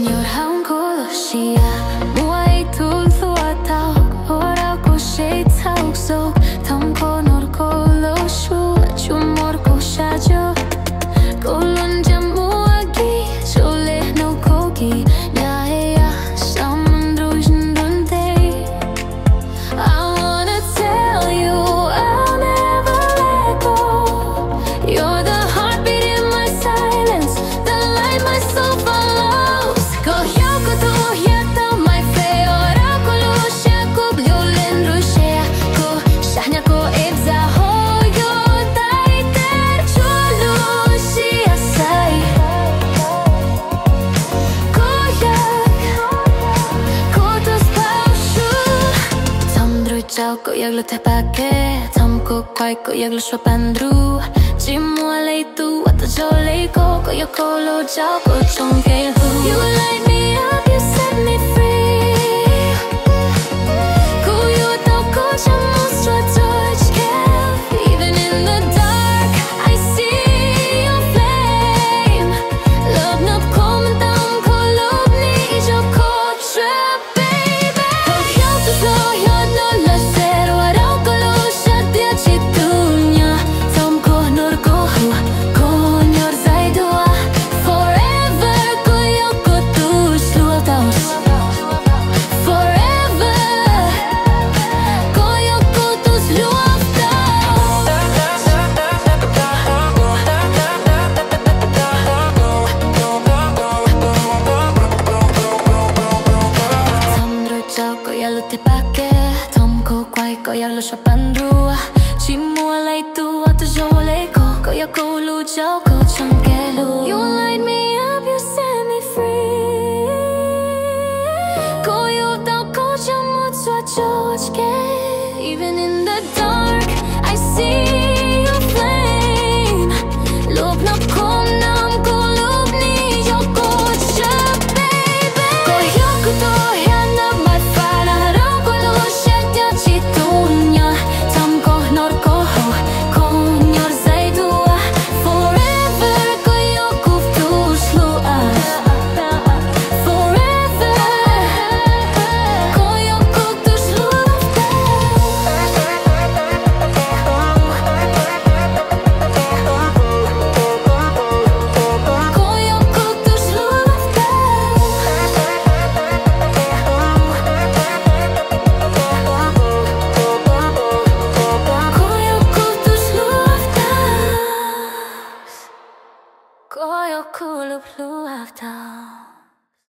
Njër haun koloshia mua I tull thua tauk ora ko shejt hauk sok tam konor koloshu chumor ko shajo kolon jam mua gi chole no kogi nya ya samandruj ndunte I wanna tell you I'll never let go. You're the heartbeat in my silence, the light my soul follows. Kohjo këtu jeta my fej ora koloshe ku blulen rushea ku shahnya ku ebza hojo dai ter cholushi asai kotos paushu Tamdru chau ko jak lu te pake Tam ko kwai ko jak lu shopandru Ci mua lei tu ata jo lei ko yo kolo chau ko chong ke hu You light me up, you set me free Ku yu tau ko cham mostro torch kel Even in the dark I see your flame Love not komen tam ko lub ni I jo ko tre baby Kohjo tu flo jo no la ser Warau kolosha dia chitunya Tam ko nur ko hu Ko nyor zaidua Forever ko yo ko tu slua taus Forever Ko yo ko tu slua Tamdru chau ko jak lu te pake Tam ko kwai ko jak lu shopandru Ci mua lei tu ata jo lei ko yo kolo chau ko chong ke lu You light me up, you set me free Ko yu tau ko cham mostro torch kel Even in the dark I see your flame Lub not kom nam ko lub ni jo ko tre baby Kohjo këtu jena my fire Rau koloshe dia chitunya Tam ko nor ko hu Ko nyor zaidua Forever ko yo kuftu slua Forever Ko yo kuftu slua Ko yo kuftu slua Ko yo kulu pluavta